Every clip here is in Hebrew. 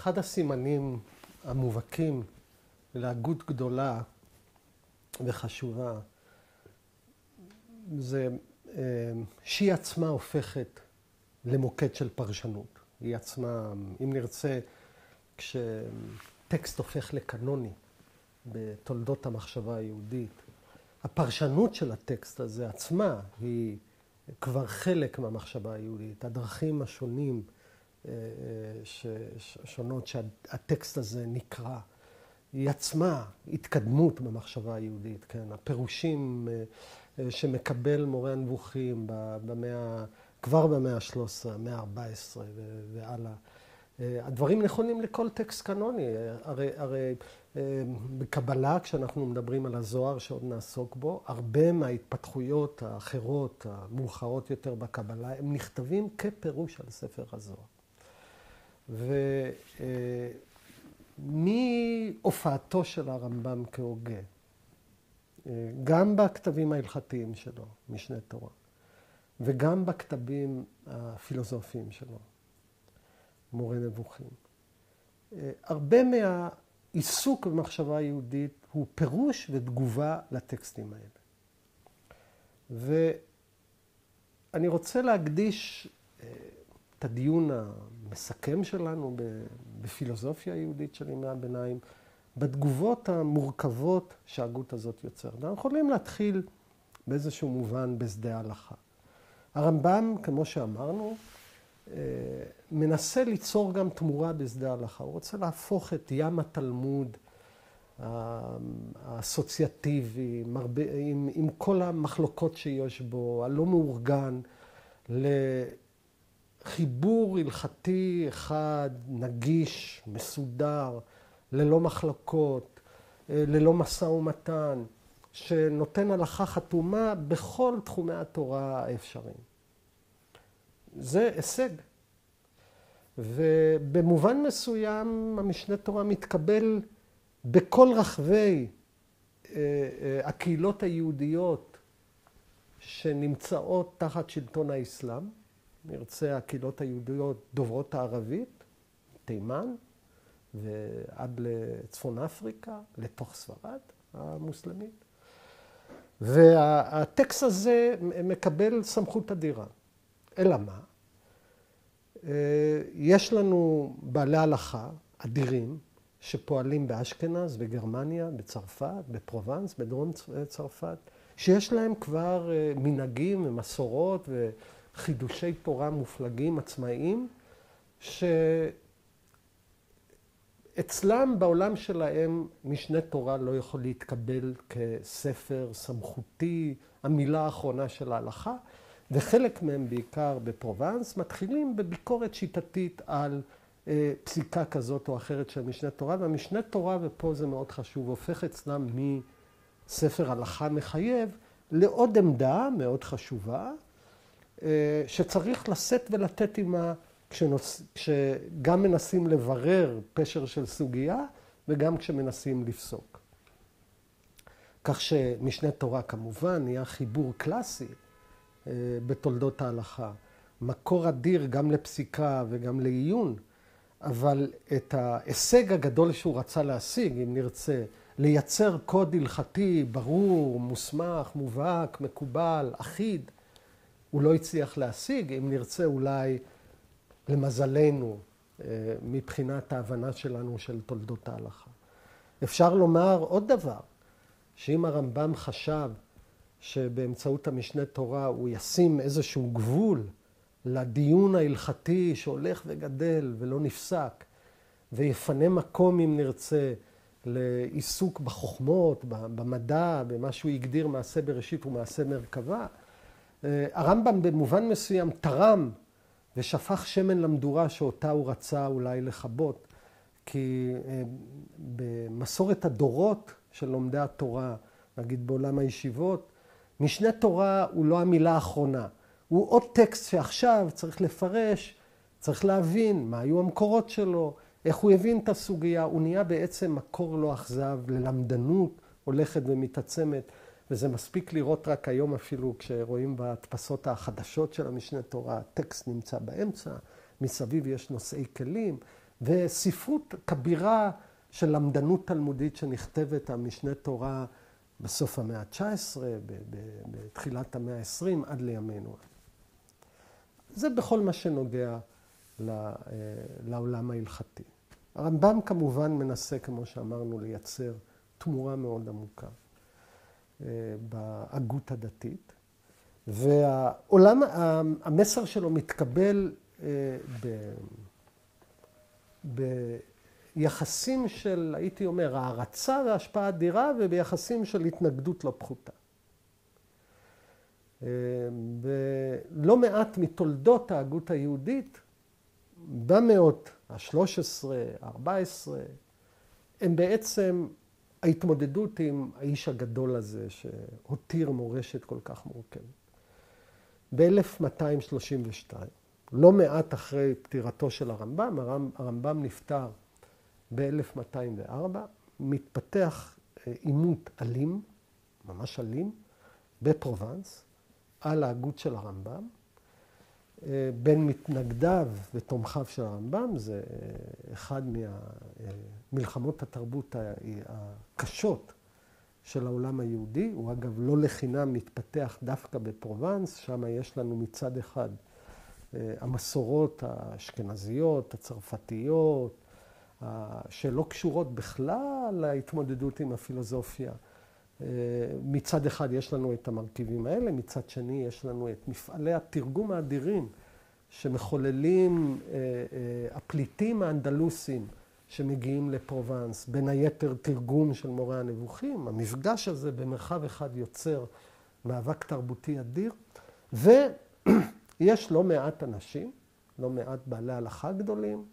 אחד הסימנים המובהקים להגות גדולה וחשובה זה שהיא עצמה הופכת למוקד של פרשנות. היא עצמה, אם נרצה, כשטקסט הופך לקנוני בתולדות המחשבה היהודית, הפרשנות של הטקסט הזה עצמה היא כבר חלק מהמחשבה היהודית. הדרכים השונים, שונות שהטקסט הזה נקרא, היא עצמה התקדמות במחשבה היהודית. כן? הפירושים שמקבל מורה הנבוכים כבר במאה ה-13, המאה ה-14 והלאה. הדברים נכונים לכל טקסט קנוני. הרי בקבלה, כשאנחנו מדברים על הזוהר שעוד נעסוק בו, הרבה מההתפתחויות האחרות, המאוחרות יותר בקבלה, הם נכתבים כפירוש על ספר הזוהר. ומהופעתו של הרמב"ם כהוגה, גם בכתבים ההלכתיים שלו, משנה תורה, וגם בכתבים הפילוסופיים שלו, מורה נבוכים, הרבה מהעיסוק במחשבה היהודית הוא פירוש ותגובה לטקסטים האלה. ואני רוצה להקדיש את הדיון המסכם שלנו בפילוסופיה היהודית של ימי הביניים, בתגובות המורכבות שההגות הזאת יוצרת. אנחנו יכולים להתחיל באיזשהו מובן בשדה ההלכה. הרמב"ם, כמו שאמרנו, מנסה ליצור גם תמורה בשדה ההלכה. הוא רוצה להפוך את ים התלמוד האסוציאטיבי, עם כל המחלוקות שיש בו, הלא מאורגן, לחיבור הלכתי אחד, נגיש, מסודר, ללא מחלוקות, ללא משא ומתן, שנותן הלכה חתומה בכל תחומי התורה האפשריים. זה הישג. ובמובן מסוים המשנה תורה מתקבל בכל רחבי הקהילות היהודיות שנמצאות תחת שלטון האסלאם. נרצה הקהילות היהודיות דוברות הערבית, תימן, ועד לצפון אפריקה, לתוך ספרד המוסלמית. והטקסט הזה מקבל סמכות אדירה. אלא מה? יש לנו בעלי הלכה אדירים שפועלים באשכנז, בגרמניה, בצרפת, בפרובנס, בדרום צרפת, שיש להם כבר מנהגים ומסורות וחידושי תורה מופלגים עצמאיים, שאצלם בעולם שלהם משנה תורה לא יכול להתקבל כספר סמכותי, המילה האחרונה של ההלכה, וחלק מהם בעיקר בפרובנס מתחילים בביקורת שיטתית על פסיקה כזאת או אחרת של משנה תורה, והמשנה תורה, ופה זה מאוד חשוב, הופך אצלם מספר הלכה מחייב לעוד עמדה מאוד חשובה, שצריך לשאת ולתת עימה כשגם מנסים לברר פשר של סוגיה וגם כשמנסים לפסוק. כך שמשנה תורה כמובן נהיה חיבור קלאסי בתולדות ההלכה. מקור אדיר גם לפסיקה וגם לעיון, אבל את ההישג הגדול שהוא רצה להשיג, אם נרצה, לייצר קוד הלכתי ברור, מוסמך, מובהק, מקובל, אחיד, הוא לא הצליח להשיג, אם נרצה אולי למזלנו, מבחינת ההבנה שלנו של תולדות ההלכה. אפשר לומר עוד דבר, שאם הרמב"ם חשב שבאמצעות המשנה תורה הוא ישים איזשהו גבול לדיון ההלכתי שהולך וגדל ולא נפסק, ויפנה מקום, אם נרצה, לעיסוק בחוכמות, במדע, במה שהוא הגדיר מעשה בראשית ומעשה מרכבה, הרמב"ם במובן מסוים תרם ושפך שמן למדורה שאותה הוא רצה אולי לכבות, כי במסורת הדורות של לומדי התורה, נגיד בעולם הישיבות, משנה תורה הוא לא המילה האחרונה. הוא עוד טקסט שעכשיו צריך לפרש, צריך להבין מה היו המקורות שלו, איך הוא הבין את הסוגיה. הוא נהיה בעצם מקור לא אכזב ללמדנות הולכת ומתעצמת, וזה מספיק לראות רק היום אפילו כשרואים בהדפסות החדשות של המשנה תורה, הטקסט נמצא באמצע, מסביב יש נושאי כלים, וספרות כבירה של למדנות תלמודית שנכתבת על משנה תורה בסוף המאה ה-19, בתחילת המאה ה-20, עד לימינו. זה בכל מה שנוגע לעולם ההלכתי. הרמב"ם כמובן מנסה, כמו שאמרנו, לייצר תמורה מאוד עמוקה בהגות הדתית. והעולם, המסר שלו מתקבל ביחסים של, הייתי אומר, הערצה והשפעה אדירה, וביחסים של התנגדות לא פחותה. ולא מעט מתולדות ההגות היהודית, במאות ה-13, ה-14, הם בעצם ההתמודדות עם האיש הגדול הזה שהותיר מורשת כל כך מורכבת. ב-1232, לא מעט אחרי פטירתו של הרמב"ם, הרמב"ם נפטר ב-1204, מתפתח עימות אלים, ממש אלים, בפרובנס, על ההגות של הרמב"ם. בין מתנגדיו ותומכיו של הרמב"ם, זה אחד ממלחמות התרבות הקשות של העולם היהודי. הוא אגב לא לחינם מתפתח דווקא בפרובנס, שם יש לנו מצד אחד המסורות האשכנזיות, הצרפתיות, שלא קשורות בכלל להתמודדות עם הפילוסופיה. מצד אחד יש לנו את המרכיבים האלה, מצד שני יש לנו את מפעלי התרגום האדירים שמחוללים הפליטים האנדלוסים שמגיעים לפרובנס, בין היתר תרגום של מורה הנבוכים. המפגש הזה במרחב אחד יוצר מאבק תרבותי אדיר, ויש לא מעט אנשים, לא מעט בעלי הלכה גדולים,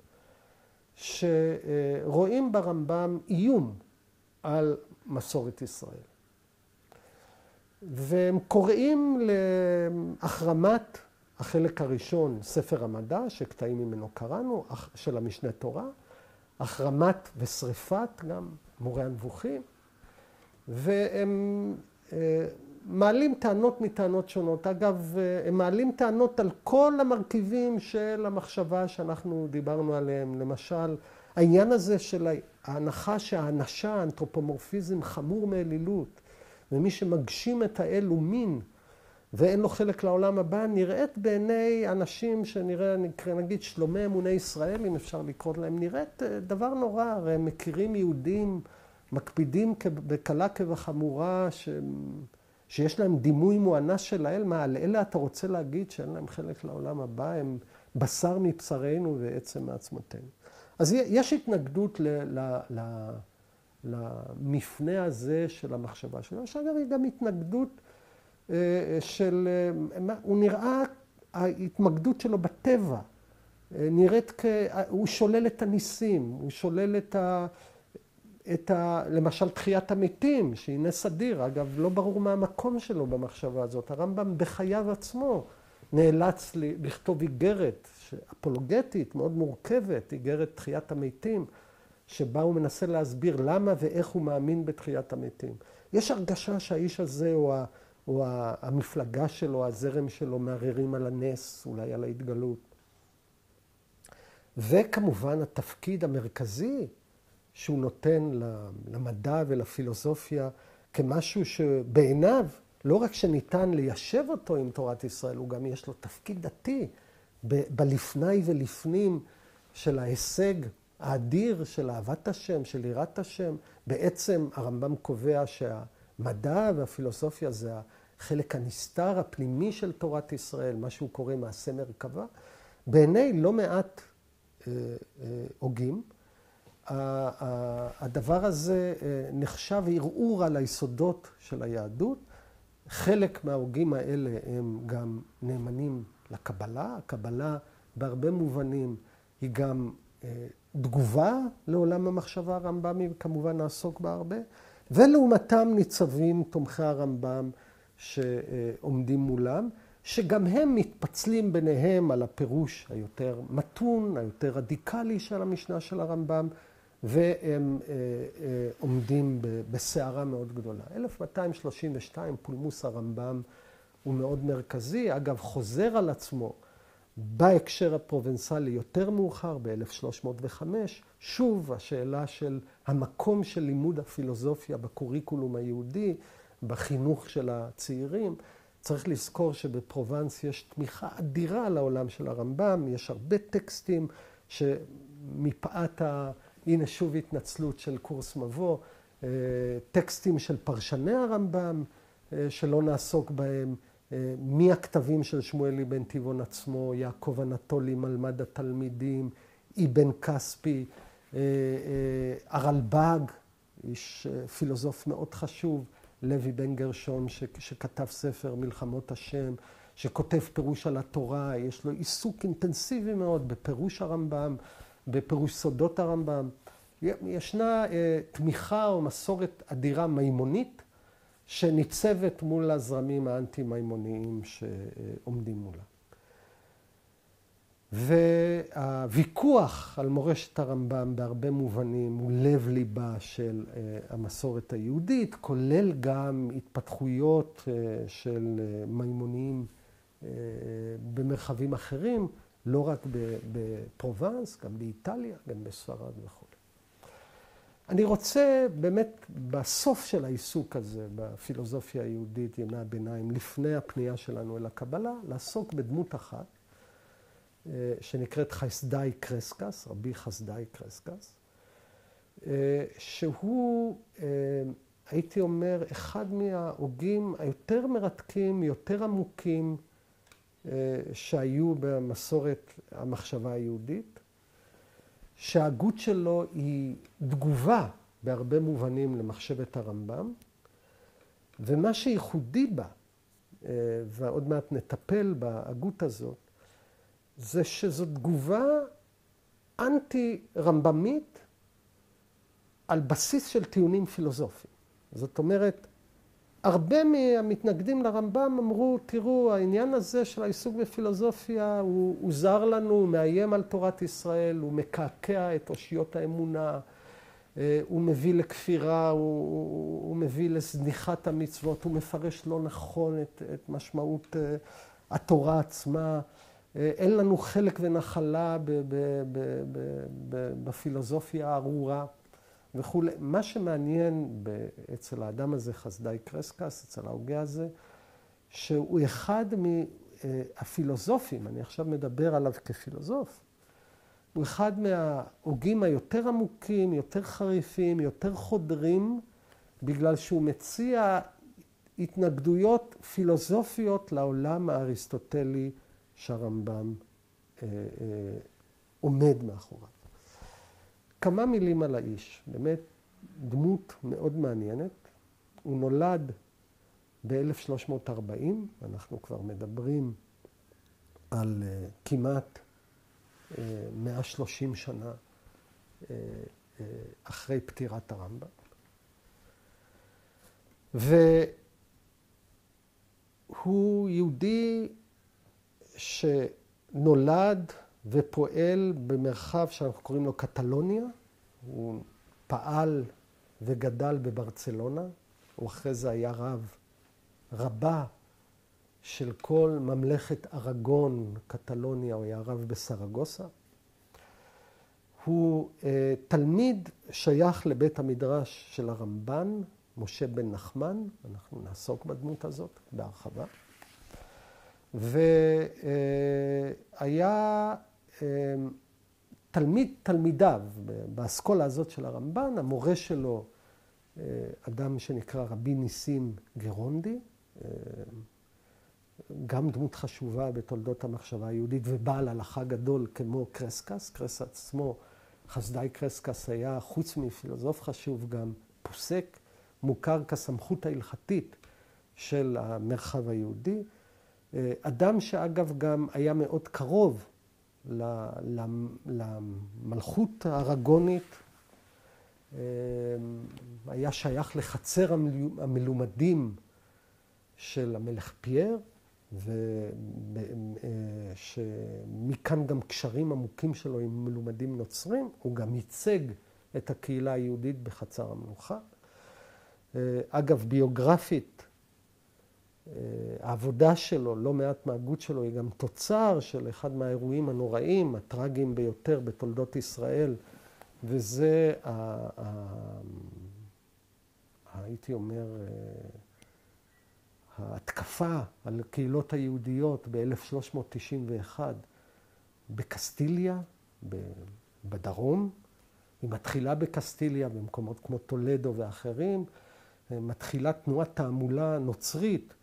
שרואים ברמב"ם איום על מסורת ישראל. והם קוראים להחרמת החלק הראשון, ספר המדע, שקטעים ממנו קראנו, של המשנה תורה, החרמת ושריפת גם מורה הנבוכים, והם מעלים טענות מטענות שונות. אגב, הם מעלים טענות על כל המרכיבים של המחשבה שאנחנו דיברנו עליהם. למשל, העניין הזה של ההנחה שהאנשה, האנתרופומורפיזם, חמור מאלילות, ומי שמגשים את האל הוא מין, ואין לו חלק לעולם הבא, נראית בעיני אנשים שנראה, נגיד שלומי אמוני ישראל, אם אפשר לקרוא להם, נראית דבר נורא. הרי הם מכירים יהודים, מקפידים בקלה כבחמורה, שיש להם דימוי מואנס של האל. מה, על אלה אתה רוצה להגיד שאין להם חלק לעולם הבא? הם בשר מבשרנו ועצם מעצמותינו. אז יש התנגדות למפנה הזה של המחשבה שלו. שאגב, היא גם התנגדות של, הוא נראה, ההתמקדות שלו בטבע, נראית הוא שולל את הניסים, הוא שולל למשל תחיית המתים, שהיא נס אדיר. אגב, לא ברור מה המקום שלו במחשבה הזאת. הרמב"ם בחייו עצמו נאלץ לכתוב איגרת אפולוגטית מאוד מורכבת, איגרת תחיית המתים, שבה הוא מנסה להסביר למה ואיך הוא מאמין בתחיית המתים. יש הרגשה שהאיש הזה או המפלגה שלו, הזרם שלו, מערערים על הנס, אולי על ההתגלות. וכמובן התפקיד המרכזי שהוא נותן למדע ולפילוסופיה כמשהו שבעיניו, לא רק שניתן ליישב אותו עם תורת ישראל, הוא גם יש לו תפקיד דתי בלפני ולפנים של ההישג האדיר של אהבת השם, של יראת השם. בעצם הרמב"ם קובע שהמדע והפילוסופיה זה החלק הנסתר, הפנימי של תורת ישראל, מה שהוא קורא מעשה מרכבה. בעיני לא מעט הוגים, הדבר הזה נחשב ערעור על היסודות של היהדות. חלק מההוגים האלה הם גם נאמנים לקבלה. הקבלה בהרבה מובנים היא גם תגובה לעולם המחשבה הרמב"מי, וכמובן נעסוק בה הרבה. ולעומתם ניצבים תומכי הרמב"ם שעומדים מולם, שגם הם מתפצלים ביניהם על הפירוש היותר מתון, היותר רדיקלי של המשנה של הרמב"ם, והם עומדים בסערה מאוד גדולה. 1232, פולמוס הרמב"ם הוא מאוד מרכזי. אגב, חוזר על עצמו בהקשר הפרובנסלי יותר מאוחר, ב-1305, שוב השאלה של המקום של לימוד הפילוסופיה בקוריקולום היהודי, בחינוך של הצעירים. צריך לזכור שבפרובנס יש תמיכה אדירה לעולם של הרמב"ם, יש הרבה טקסטים שמפאת הנה שוב התנצלות של קורס מבוא, טקסטים של פרשני הרמב"ם, שלא נעסוק בהם, מהכתבים של שמואל אבן טבעון עצמו, יעקב אנטולי, מלמד התלמידים, אבן כספי, הרלב"ג, איש פילוסוף מאוד חשוב, לוי בן גרשון שכתב ספר מלחמות השם, שכותב פירוש על התורה, יש לו עיסוק אינטנסיבי מאוד בפירוש הרמב"ם, בפירוש סודות הרמב"ם. ישנה תמיכה או מסורת אדירה מימונית, שניצבת מול הזרמים האנטי-מימוניים שעומדים מולה. והוויכוח על מורשת הרמב"ם בהרבה מובנים הוא לב ליבה של המסורת היהודית, כולל גם התפתחויות של מימוניים במרחבים אחרים, לא רק בפרובנס, גם באיטליה, גם בספרד וכו'. אני רוצה באמת בסוף של העיסוק הזה, בפילוסופיה היהודית, ימי הביניים, לפני הפנייה שלנו אל הקבלה, לעסוק בדמות אחת, שנקראת חסדאי קרסקס, רבי חסדאי קרסקס, שהוא, הייתי אומר, אחד מההוגים היותר מרתקים, יותר עמוקים, שהיו במסורת המחשבה היהודית, שההגות שלו היא תגובה בהרבה מובנים למחשבת הרמב"ם, ומה שייחודי בה, ועוד מעט נטפל בהגות הזאת, זה שזו תגובה אנטי-רמב"מית על בסיס של טיעונים פילוסופיים. זאת אומרת, הרבה מהמתנגדים לרמב"ם אמרו, תראו, העניין הזה של העיסוק בפילוסופיה הוא זר לנו, הוא מאיים על תורת ישראל, הוא מקעקע את אושיות האמונה, הוא מביא לכפירה, הוא מביא לזניחת המצוות, הוא מפרש לא נכון את משמעות התורה עצמה. אין לנו חלק ונחלה בפילוסופיה הארורה וכו'. מה שמעניין אצל האדם הזה, חסדאי קרסקס, אצל ההוגה הזה, שהוא אחד מהפילוסופים, אני עכשיו מדבר עליו כפילוסוף, הוא אחד מההוגים היותר עמוקים, יותר חריפים, יותר חודרים, בגלל שהוא מציע התנגדויות פילוסופיות לעולם האריסטוטלי שהרמב"ם עומד מאחוריו. כמה מילים על האיש, באמת דמות מאוד מעניינת. הוא נולד ב-1340, אנחנו כבר מדברים על כמעט 130 שנה אחרי פטירת הרמב"ם. והוא יהודי שנולד ופועל במרחב שאנחנו קוראים לו קטלוניה. הוא פעל וגדל בברצלונה. הוא אחרי זה היה רבה של כל ממלכת ארגון, קטלוניה, הוא היה רב בסרגוסה. הוא תלמיד שייך לבית המדרש של הרמב"ן, משה בן נחמן. אנחנו נעסוק בדמות הזאת בהרחבה. והיה תלמידיו באסכולה הזאת של הרמב"ן, המורה שלו, אדם שנקרא רבי ניסים גרונדי, גם דמות חשובה בתולדות המחשבה היהודית ובעל הלכה גדול כמו קרסקס. קרסקס עצמו, חסדאי קרסקס, היה חוץ מפילוסוף חשוב גם פוסק, מוכר כסמכות ההלכתית של המרחב היהודי. אדם שאגב גם היה מאוד קרוב למלכות הארגונית, היה שייך לחצר המלומדים של המלך פייר, ומכאן גם קשרים עמוקים שלו עם מלומדים נוצרים. הוא גם ייצג את הקהילה היהודית בחצר המלוכה. אגב, ביוגרפית, העבודה שלו, לא מעט מההגות שלו, היא גם תוצר של אחד מהאירועים הנוראים, הטרגיים ביותר בתולדות ישראל, וזה, הייתי אומר, ההתקפה על הקהילות היהודיות ב-1391 בקסטיליה, בדרום. היא מתחילה בקסטיליה, במקומות כמו טולדו ואחרים. מתחילה תנועת תעמולה נוצרית,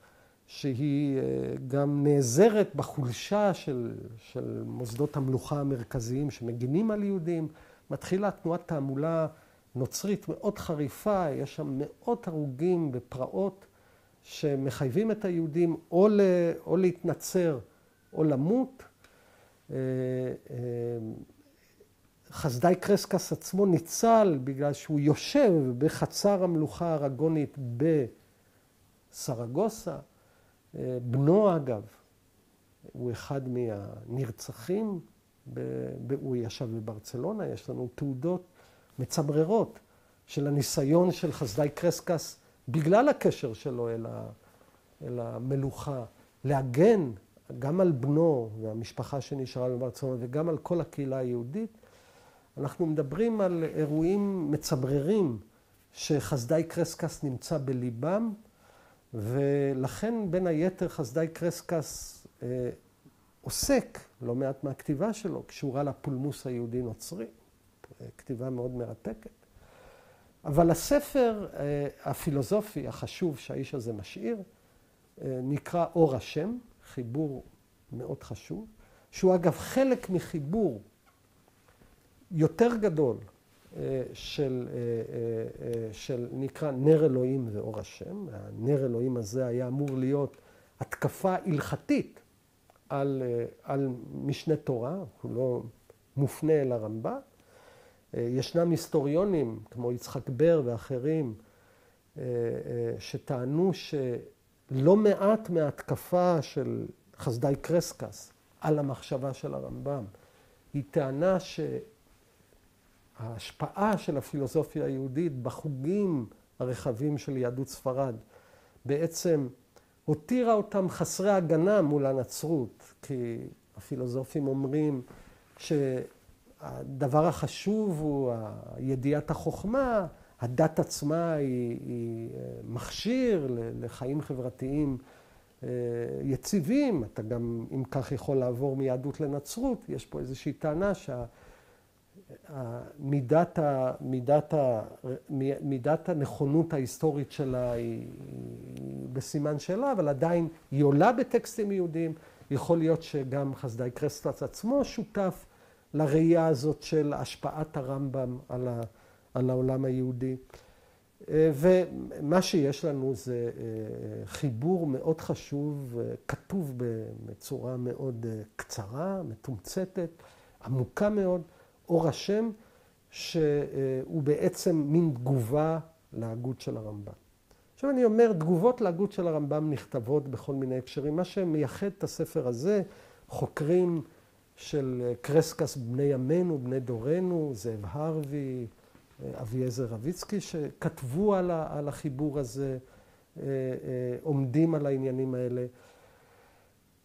שהיא גם נעזרת בחולשה של מוסדות המלוכה המרכזיים שמגינים על יהודים. מתחילה תנועת תעמולה נוצרית מאוד חריפה, יש שם מאות הרוגים בפרעות שמחייבים את היהודים או להתנצר או למות. חסדאי קרסקס עצמו ניצל בגלל שהוא יושב בחצר המלוכה הארגונית בסרגוסה. בנו אגב, הוא אחד מהנרצחים, הוא ישב בברצלונה, יש לנו תעודות מצמררות של הניסיון של חסדאי קרסקס, בגלל הקשר שלו אל המלוכה, להגן גם על בנו והמשפחה שנשארה בברצלונה וגם על כל הקהילה היהודית. אנחנו מדברים על אירועים מצמררים שחסדאי קרסקס נמצא בליבם, ולכן בין היתר חסדאי קרסקס עוסק, לא מעט מהכתיבה שלו, קשורה לפולמוס היהודי נוצרי, כתיבה מאוד מרתקת. אבל הספר הפילוסופי החשוב שהאיש הזה משאיר, נקרא אור השם, חיבור מאוד חשוב, שהוא אגב חלק מחיבור יותר גדול של נקרא נר אלוהים ואור השם. הנר אלוהים הזה היה אמור להיות התקפה הלכתית על משנה תורה, הוא לא מופנה אל הרמב"ם. ישנם היסטוריונים כמו יצחק בר ואחרים שטענו שלא מעט מההתקפה של חסדאי קרסקס על המחשבה של הרמב"ם היא טענה שההשפעה של הפילוסופיה היהודית בחוגים הרחבים של יהדות ספרד בעצם הותירה אותם חסרי הגנה מול הנצרות, כי הפילוסופים אומרים שהדבר החשוב הוא ידיעת החוכמה, הדת עצמה היא מכשיר לחיים חברתיים יציבים, אתה גם אם כך יכול לעבור מיהדות לנצרות. יש פה איזושהי טענה מידת הנכונות ההיסטורית שלה היא בסימן שאלה, אבל עדיין היא עולה בטקסטים יהודיים. יכול להיות שגם חסדאי קרסקס עצמו שותף לראייה הזאת של השפעת הרמב"ם על העולם היהודי. ומה שיש לנו זה חיבור מאוד חשוב, כתוב בצורה מאוד קצרה, מתומצתת, עמוקה מאוד, אור השם, שהוא בעצם מין תגובה להגות של הרמב"ם. עכשיו אני אומר, תגובות להגות של הרמב"ם נכתבות בכל מיני הקשרים. מה שמייחד את הספר הזה, חוקרים של קרסקס בני ימינו, בני דורנו, זאב הרווי, אביעזר רביצקי, שכתבו על החיבור הזה, עומדים על העניינים האלה.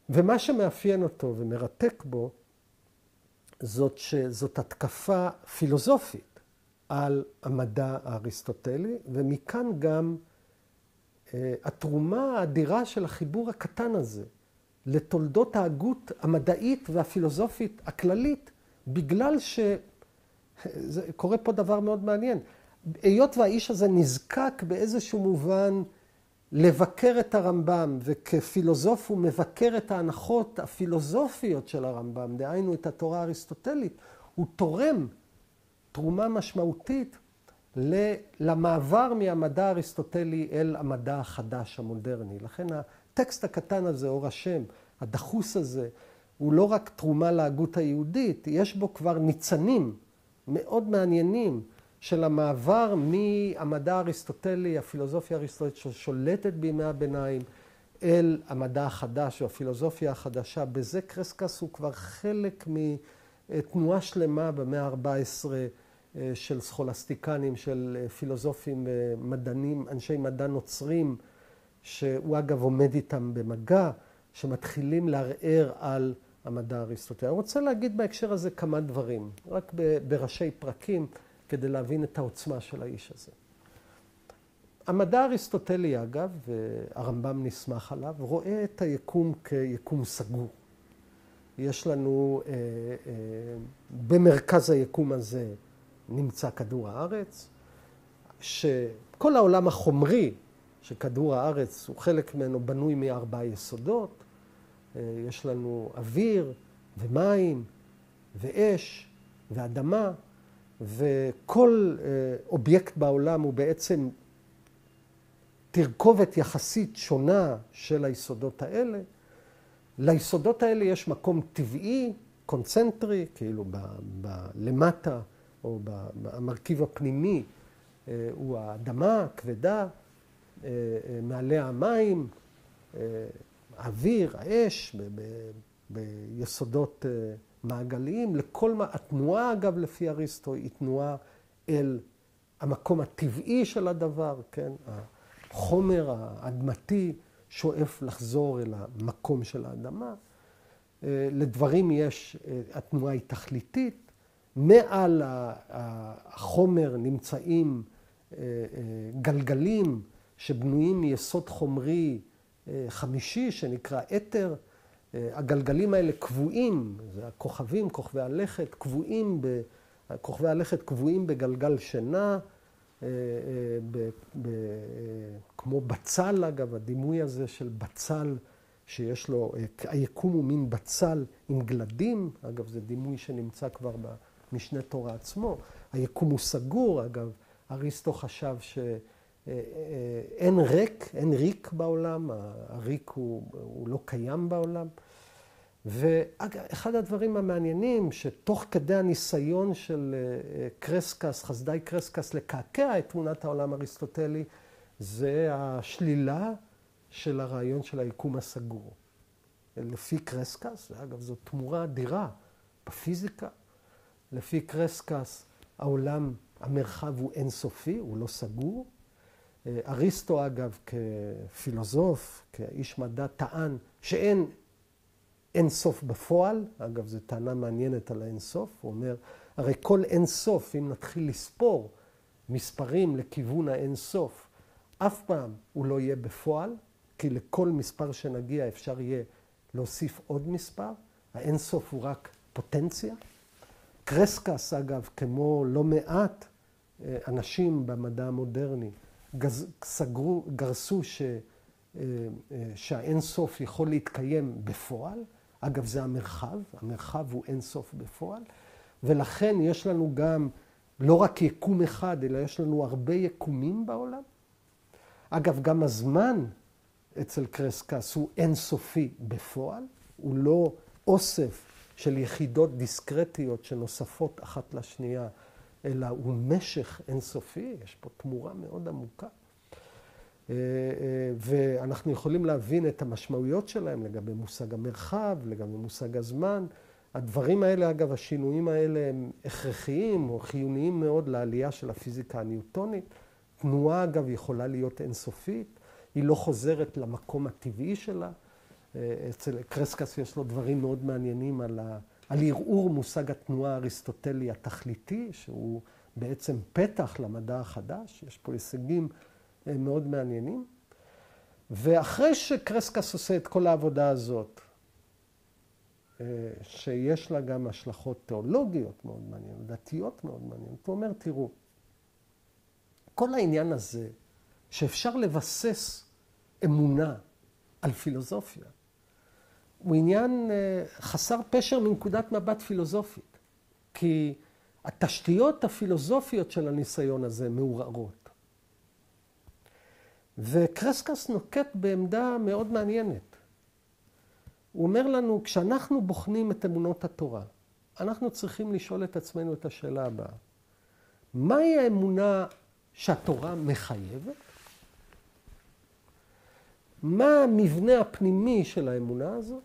ומה שמאפיין אותו ומרתק בו, זאת התקפה פילוסופית על המדע האריסטוטלי, ומכאן גם התרומה האדירה של החיבור הקטן הזה לתולדות ההגות המדעית והפילוסופית הכללית, בגלל קורה פה דבר מאוד מעניין. היות והאיש הזה נזקק באיזשהו מובן לבקר את הרמב"ם, וכפילוסוף הוא מבקר את ההנחות הפילוסופיות של הרמב"ם, דהיינו את התורה האריסטוטלית, הוא תורם תרומה משמעותית למעבר מהמדע האריסטוטלי אל המדע החדש המודרני. לכן הטקסט הקטן הזה, אור השם, הדחוס הזה, הוא לא רק תרומה להגות היהודית, יש בו כבר ניצנים מאוד מעניינים של המעבר מהמדע האריסטוטלי, הפילוסופיה האריסטוטלית ששולטת בימי הביניים, אל המדע החדש או הפילוסופיה החדשה. בזה קרסקס הוא כבר חלק מתנועה שלמה במאה ה-14 של סכולסטיקנים, של פילוסופים מדענים, אנשי מדע נוצרים, שהוא אגב עומד איתם במגע, שמתחילים לערער על המדע האריסטוטלי. אני רוצה להגיד בהקשר הזה כמה דברים, רק בראשי פרקים, כדי להבין את העוצמה של האיש הזה. המדע האריסטוטלי, אגב, והרמב"ם נסמך עליו, רואה את היקום כיקום סגור. יש לנו, במרכז היקום הזה נמצא כדור הארץ, שכל העולם החומרי שכדור הארץ הוא חלק ממנו בנוי מ4 יסודות. יש לנו אוויר ומים ואש ואדמה, וכל אובייקט בעולם הוא בעצם תרכובת יחסית שונה של היסודות האלה. ליסודות האלה יש מקום טבעי, קונצנטרי, כאילו למטה, או במרכיב הפנימי, הוא האדמה הכבדה, מעליה המים, האוויר, האש, ביסודות מעגליים. התנועה, אגב, לפי אריסטו, היא תנועה אל המקום הטבעי של הדבר, כן? החומר האדמתי שואף לחזור אל המקום של האדמה. לדברים התנועה היא תכליתית. מעל החומר נמצאים גלגלים שבנויים מיסוד חומרי חמישי שנקרא אתר. הגלגלים האלה קבועים, זה הכוכבים, כוכבי הלכת קבועים בגלגל שינה, כמו בצל, אגב, הדימוי הזה של בצל שיש לו, היקום הוא מין בצל עם גלדים, אגב, זה דימוי שנמצא כבר במשנה תורה עצמו. היקום הוא סגור, אגב, אריסטו חשב שאין ריק בעולם, הריק הוא לא קיים בעולם. ואחד הדברים המעניינים, שתוך כדי הניסיון של קרסקס, חסדאי קרסקס, לקעקע את תמונת העולם האריסטוטלי, זה השלילה של הרעיון של היקום הסגור. לפי קרסקס, אגב, זו תמורה אדירה בפיזיקה. לפי קרסקס, העולם, המרחב הוא אינסופי, הוא לא סגור. אריסטו, אגב, כפילוסוף, כאיש מדע, טען שאין אינסוף בפועל. אגב, זו טענה מעניינת על האינסוף. הוא אומר, הרי כל אינסוף, אם נתחיל לספור מספרים לכיוון האינסוף, אף פעם הוא לא יהיה בפועל, כי לכל מספר שנגיע אפשר יהיה להוסיף עוד מספר. האינסוף הוא רק פוטנציה. קרסקס, אגב, כמו לא מעט אנשים במדע המודרני, גרסו שהאינסוף יכול להתקיים בפועל. אגב, זה המרחב הוא אינסוף בפועל. ולכן יש לנו גם לא רק יקום אחד, אלא יש לנו הרבה יקומים בעולם. אגב, גם הזמן אצל קרסקס הוא אינסופי בפועל. הוא לא אוסף של יחידות דיסקרטיות שנוספות אחת לשנייה, אלא הוא משך אינסופי. יש פה תמורה מאוד עמוקה. ואנחנו יכולים להבין את המשמעויות שלהם לגבי מושג המרחב, לגבי מושג הזמן. הדברים האלה, אגב, השינויים האלה הם הכרחיים או חיוניים מאוד לעלייה של הפיזיקה הניוטונית. תנועה, אגב, יכולה להיות אינסופית. היא לא חוזרת למקום הטבעי שלה. אצל קרסקס יש לו דברים מאוד מעניינים על ערעור מושג התנועה האריסטוטלי התכליתי, שהוא בעצם פתח למדע החדש. יש פה הישגים מאוד מעניינים. ואחרי שקרסקס עושה את כל העבודה הזאת, שיש לה גם השלכות תיאולוגיות מאוד מעניינות, דתיות מאוד מעניינות, הוא אומר, תראו, כל העניין הזה שאפשר לבסס אמונה על פילוסופיה, הוא עניין חסר פשר מנקודת מבט פילוסופית. כי התשתיות הפילוסופיות של הניסיון הזה מעורערות. וקרסקס נוקט בעמדה מאוד מעניינת. הוא אומר לנו, כשאנחנו בוחנים את אמונות התורה, אנחנו צריכים לשאול את עצמנו את השאלה הבאה. מהי האמונה שהתורה מחייבת? מה המבנה הפנימי של האמונה הזאת?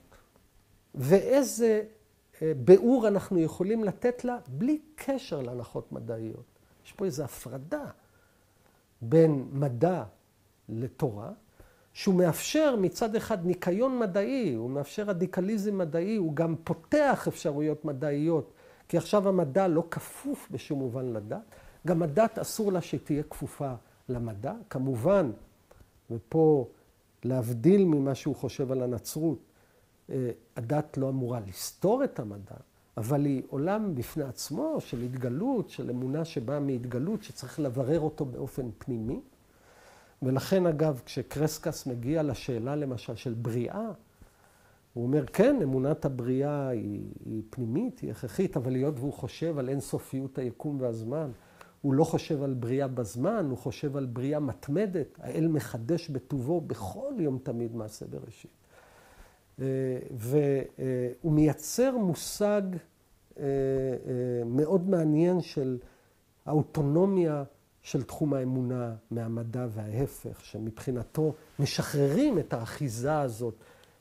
ואיזה ביאור אנחנו יכולים לתת לה בלי קשר להנחות מדעיות? יש פה איזו הפרדה בין מדע לתורה, שהוא מאפשר מצד אחד ניקיון מדעי, הוא מאפשר רדיקליזם מדעי, הוא גם פותח אפשרויות מדעיות, כי עכשיו המדע לא כפוף בשום מובן לדת. גם הדת אסור לה שתהיה כפופה למדע. כמובן, ופה להבדיל ממה שהוא חושב על הנצרות, הדת לא אמורה לסתור את המדע, אבל היא עולם בפני עצמו של התגלות, של אמונה שבאה מהתגלות, שצריך לברר אותו באופן פנימי. ולכן, אגב, כשקרסקס מגיע לשאלה, למשל, של בריאה, הוא אומר, כן, אמונת הבריאה היא פנימית, היא הכרחית, אבל היות והוא חושב על אינסופיות היקום והזמן, הוא לא חושב על בריאה בזמן, הוא חושב על בריאה מתמדת, האל מחדש בטובו בכל יום תמיד מעשה בראשית. והוא מייצר מושג מאוד מעניין של האוטונומיה של תחום האמונה מהמדע וההפך, שמבחינתו משחררים את האחיזה הזאת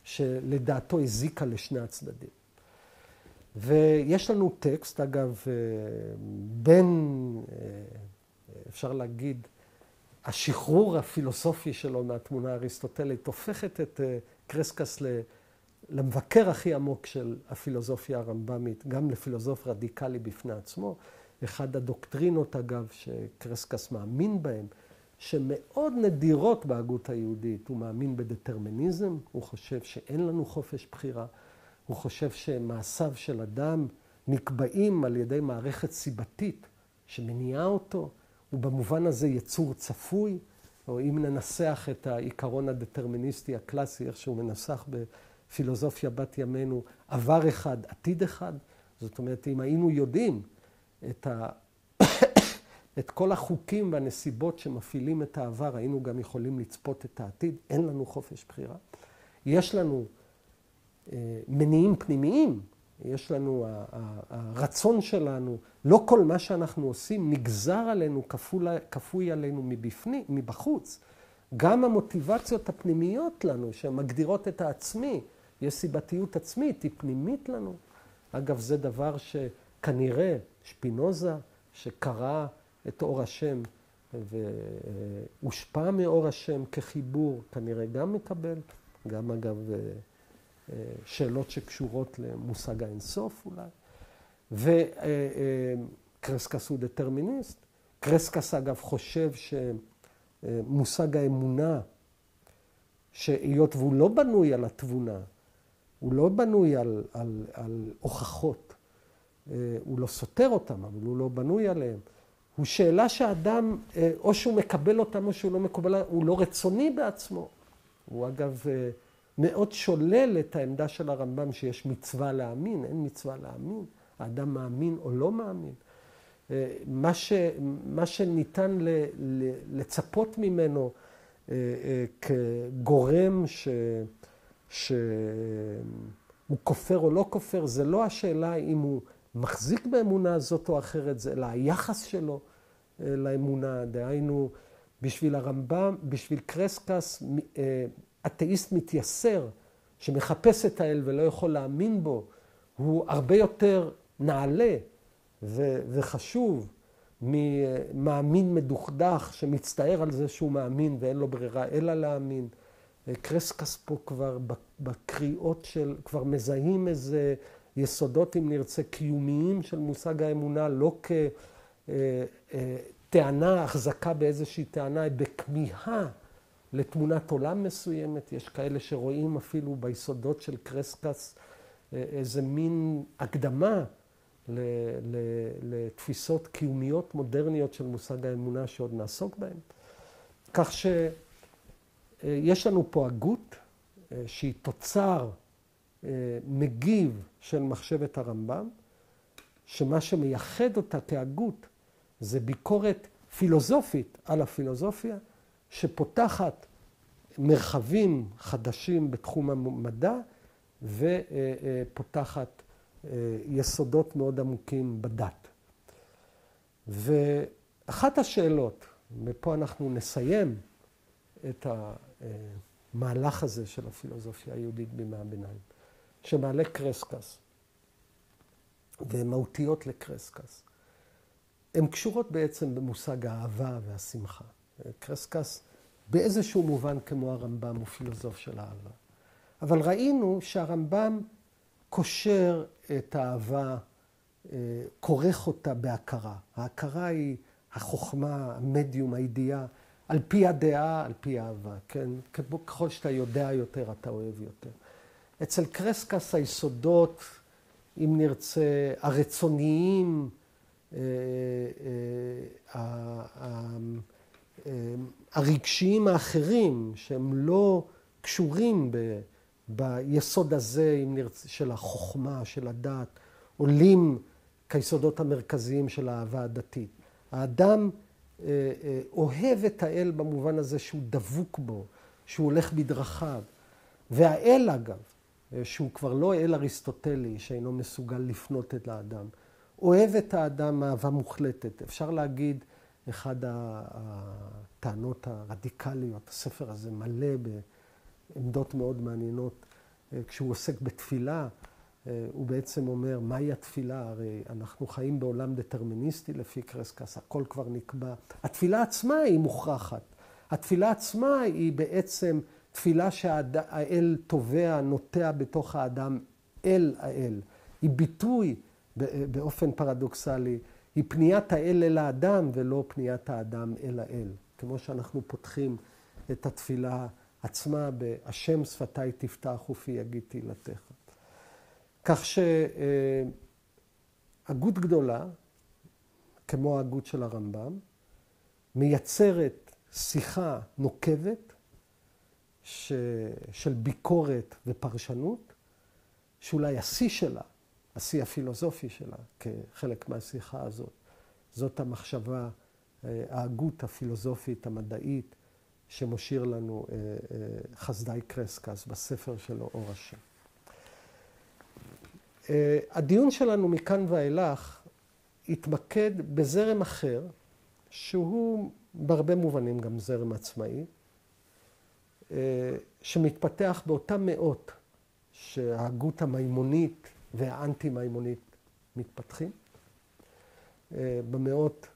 שלדעתו הזיקה לשני הצדדים. ויש לנו טקסט, אגב, בין, אפשר להגיד, השחרור הפילוסופי שלו מהתמונה האריסטוטלית, הופכת את קרסקס למבקר הכי עמוק של הפילוסופיה הרמב"מית, גם לפילוסוף רדיקלי בפני עצמו. אחד הדוקטרינות, אגב, שקרסקס מאמין בהם, שמאוד נדירות בהגות היהודית, הוא מאמין בדטרמיניזם, הוא חושב שאין לנו חופש בחירה, הוא חושב שמעשיו של אדם נקבעים על ידי מערכת סיבתית שמניעה אותו, ובמובן הזה יצור צפוי, או אם ננסח את העיקרון הדטרמיניסטי הקלאסי, איך שהוא מנסח בפילוסופיה בת ימינו, עבר אחד, עתיד אחד. זאת אומרת, אם היינו יודעים את כל החוקים והנסיבות שמפעילים את העבר, היינו גם יכולים לצפות את העתיד. אין לנו חופש בחירה. יש לנו מניעים פנימיים, יש לנו, הרצון שלנו, לא כל מה שאנחנו עושים נגזר עלינו, כפוי עלינו מבחוץ. גם המוטיבציות הפנימיות לנו, שמגדירות את העצמי, יש סיבתיות עצמית, היא פנימית לנו. אגב, זה דבר שכנראה שפינוזה, שקרא את אור השם והושפע מאור השם כחיבור, כנראה גם מקבל, גם אגב שאלות שקשורות למושג האינסוף אולי. וקרסקס הוא דטרמיניסט. קרסקס אגב חושב שמושג האמונה, שהיות והוא לא בנוי על התבונה, הוא לא בנוי על הוכחות, הוא לא סותר אותם, אבל הוא לא בנוי עליהם. הוא שאלה שהאדם, או שהוא מקבל אותם או שהוא לא מקבל, הוא לא רצוני בעצמו. הוא אגב מאוד שולל את העמדה של הרמב"ם שיש מצווה להאמין, אין מצווה להאמין. האדם מאמין או לא מאמין. מה שניתן לצפות ממנו כגורם שהוא כופר או לא כופר, זה לא השאלה אם הוא מחזיק באמונה הזאת או אחרת, זה אלא היחס שלו לאמונה. דהיינו, בשביל הרמב"ם, בשביל קרסקס, אתאיסט מתייסר, שמחפש את האל ולא יכול להאמין בו, הוא הרבה יותר נעלה וחשוב ממאמין מדוכדך שמצטער על זה שהוא מאמין ואין לו ברירה אלא להאמין. קרסקס פה כבר בקריאות של, כבר מזהים איזה יסודות, אם נרצה, קיומיים של מושג האמונה, לא כטענה, החזקה באיזושהי טענה, בכמיהה לתמונת עולם מסוימת. יש כאלה שרואים אפילו ביסודות של קרסקס איזה מין הקדמה לתפיסות קיומיות מודרניות של מושג האמונה שעוד נעסוק בהן. כך שיש לנו פה הגות שהיא תוצר מגיב של מחשבת הרמב"ם, שמה שמייחד אותה כהגות זה ביקורת פילוסופית על הפילוסופיה, שפותחת מרחבים חדשים בתחום המדע, ופותחת יסודות מאוד עמוקים בדת. ואחת השאלות, ופה אנחנו נסיים את המהלך הזה של הפילוסופיה היהודית בימי הביניים, שמעלה קרסקס, והן מהותיות לקרסקס. הן קשורות בעצם במושג האהבה והשמחה. קרסקס באיזשהו מובן כמו הרמב"ם הוא פילוסוף של אהבה. אבל ראינו שהרמב"ם קושר את האהבה, כורך אותה בהכרה. ההכרה היא החוכמה, המדיום, הידיעה, על פי הדעה, על פי האהבה, כן? ככל שאתה יודע יותר, אתה אוהב יותר. אצל קרסקס היסודות, אם נרצה, הרצוניים, הרגשיים האחרים, שהם לא קשורים ביסוד הזה, אם נרצה, של החוכמה, של הדעת, עולים כיסודות המרכזיים של האהבה הדתית. האדם אוהב את האל במובן הזה שהוא דבוק בו, שהוא הולך בדרכיו. והאל אגב, שהוא כבר לא אל אריסטוטלי, שאינו מסוגל לפנות את האדם, אוהב את האדם אהבה מוחלטת. אפשר להגיד, אחד הטענות הרדיקליות, הספר הזה מלא בעמדות מאוד מעניינות, כשהוא עוסק בתפילה, הוא בעצם אומר, מהי התפילה? הרי אנחנו חיים בעולם דטרמיניסטי לפי קרסקס, הכל כבר נקבע. התפילה עצמה היא מוכרחת. התפילה עצמה היא בעצם תפילה שהאל תובע, נוטע בתוך האדם אל האל. היא ביטוי באופן פרדוקסלי, היא פניית האל אל האדם ולא פניית האדם אל האל. כמו שאנחנו פותחים את התפילה עצמה בהשם שפתיי תפתח ופי יגיד תהילתך. כך שהגות גדולה, כמו ההגות של הרמב"ם, מייצרת שיחה נוקבת של ביקורת ופרשנות, שאולי השיא שלה, השיא הפילוסופי שלה, כחלק מהשיחה הזאת, זאת המחשבה, ההגות הפילוסופית המדעית, שמושיר לנו חסדאי קרסקס בספר שלו אור השם. הדיון שלנו מכאן ואילך התמקד בזרם אחר, שהוא בהרבה מובנים גם זרם עצמאי, שמתפתח באותם מאות שההגות המימונית והאנטי-מימונית מתפתחים. במאות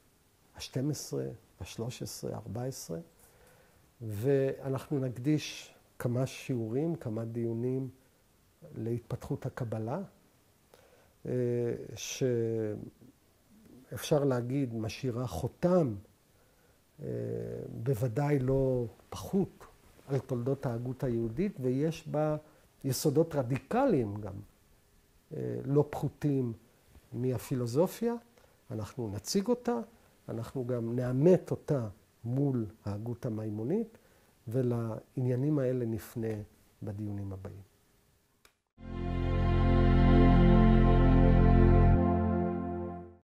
ה-12, ה-13, ה-14, ואנחנו נקדיש כמה שיעורים, כמה דיונים להתפתחות הקבלה, שאפשר להגיד משאירה חותם, בוודאי לא פחות, על תולדות ההגות היהודית, ויש בה יסודות רדיקליים גם, לא פחותים מהפילוסופיה. אנחנו נציג אותה, אנחנו גם נאמת אותה מול ההגות המימונית, ולעניינים האלה נפנה בדיונים הבאים.